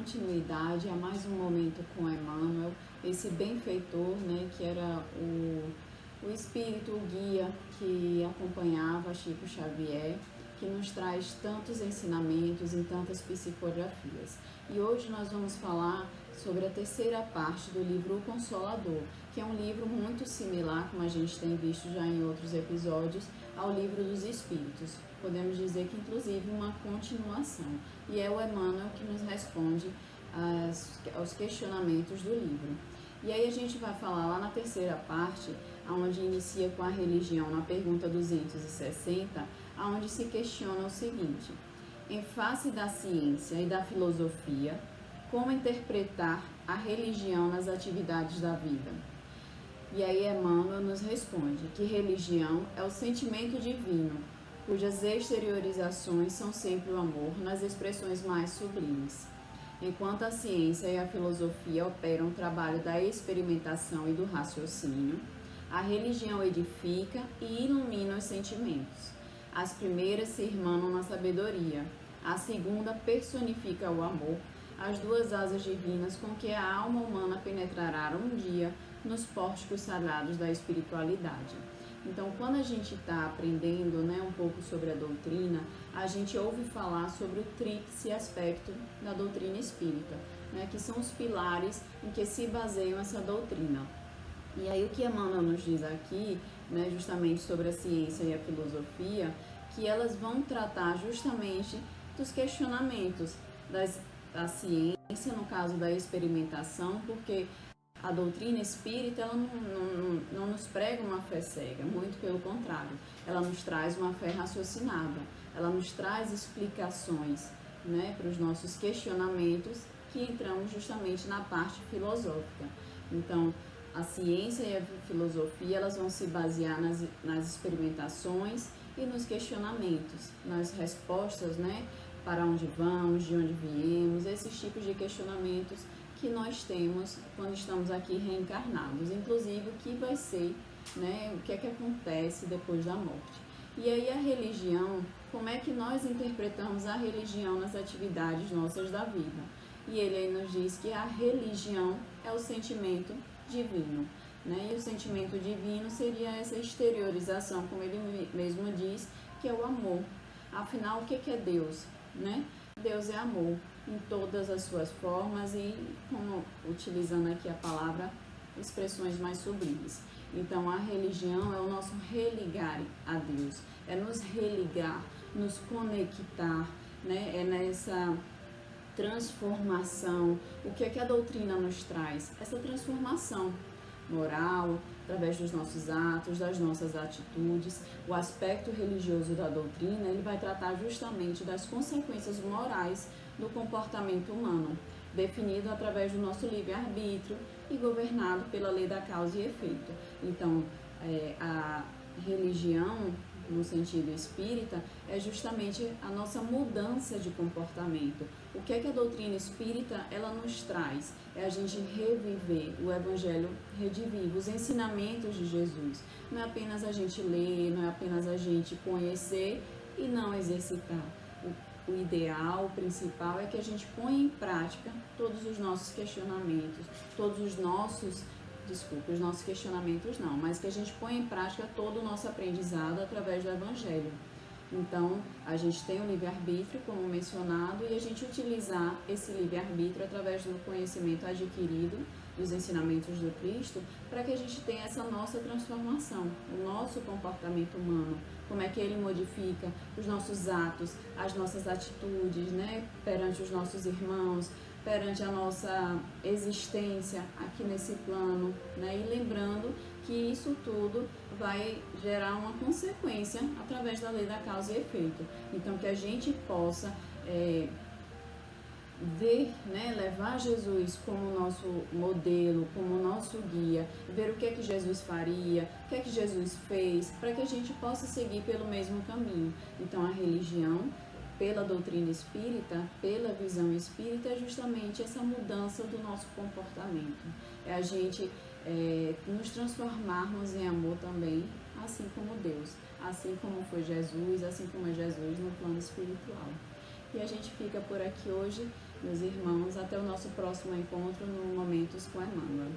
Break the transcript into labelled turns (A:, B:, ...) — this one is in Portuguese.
A: continuidade a mais um momento com Emmanuel, esse benfeitor, né, que era o espírito, o guia que acompanhava Chico Xavier, que nos traz tantos ensinamentos em tantas psicografias. E hoje nós vamos falar sobre a terceira parte do livro O Consolador, que é um livro muito similar, como a gente tem visto já em outros episódios, ao Livro dos Espíritos. Podemos dizer que inclusive uma continuação. E é o Emmanuel que nos responde aos questionamentos do livro. E aí a gente vai falar lá na terceira parte, onde inicia com a religião, na pergunta 260, onde se questiona o seguinte: em face da ciência e da filosofia, como interpretar a religião nas atividades da vida? E aí Emmanuel nos responde que religião é o sentimento divino, cujas exteriorizações são sempre o amor nas expressões mais sublimes. Enquanto a ciência e a filosofia operam o trabalho da experimentação e do raciocínio, a religião edifica e ilumina os sentimentos. As primeiras se irmanam na sabedoria, a segunda personifica o amor, as duas asas divinas com que a alma humana penetrará um dia nos pórticos sagrados da espiritualidade. Então, quando a gente está aprendendo, um pouco sobre a doutrina, a gente ouve falar sobre o tríplice aspecto da doutrina espírita, que são os pilares em que se baseiam essa doutrina. E aí o que Emmanuel nos diz aqui, justamente sobre a ciência e a filosofia, que elas vão tratar justamente dos questionamentos da ciência, no caso da experimentação, porque a doutrina espírita ela não nos prega uma fé cega, muito pelo contrário, ela nos traz uma fé raciocinada, ela nos traz explicações para os nossos questionamentos, que entramos justamente na parte filosófica. Então, a ciência e a filosofia elas vão se basear nas experimentações e nos questionamentos, nas respostas, para onde vamos, de onde viemos, esses tipos de questionamentos que nós temos quando estamos aqui reencarnados, inclusive o que vai ser, o que é que acontece depois da morte. E aí a religião, como é que nós interpretamos a religião nas atividades nossas da vida? E ele aí nos diz que a religião é o sentimento divino, E o sentimento divino seria essa exteriorização, como ele mesmo diz, que é o amor. Afinal, o que é Deus, Deus é amor em todas as suas formas e, como utilizando aqui a palavra, expressões mais sublimes. Então, a religião é o nosso religar a Deus, é nos religar, nos conectar, É nessa transformação. O que é que a doutrina nos traz? Essa transformação moral, através dos nossos atos, das nossas atitudes. O aspecto religioso da doutrina, ele vai tratar justamente das consequências morais do comportamento humano, definido através do nosso livre-arbítrio e governado pela lei da causa e efeito. Então, a religião, no sentido espírita, é justamente a nossa mudança de comportamento. O que é que a doutrina espírita ela nos traz? É a gente reviver o Evangelho redivivo, os ensinamentos de Jesus. Não é apenas a gente ler, não é apenas a gente conhecer e não exercitar. O ideal, o principal é que a gente ponha em prática todos os nossos questionamentos, os nossos questionamentos não, mas que a gente põe em prática todo o nosso aprendizado através do Evangelho. Então, a gente tem o livre-arbítrio, como mencionado, e a gente utilizar esse livre-arbítrio através do conhecimento adquirido dos ensinamentos do Cristo, para que a gente tenha essa nossa transformação, o nosso comportamento humano, como é que ele modifica os nossos atos, as nossas atitudes, perante os nossos irmãos, perante a nossa existência aqui nesse plano, E lembrando que isso tudo vai gerar uma consequência através da lei da causa e efeito. Então, que a gente possa ver, levar Jesus como nosso modelo, como nosso guia, ver o que é que Jesus faria, o que é que Jesus fez, para que a gente possa seguir pelo mesmo caminho. Então, a religião, pela doutrina espírita, pela visão espírita, é justamente essa mudança do nosso comportamento. É a gente nos transformarmos em amor também, assim como Deus, assim como foi Jesus, assim como é Jesus no plano espiritual. E a gente fica por aqui hoje meus irmãos. Até o nosso próximo encontro no Momentos com Emmanuel.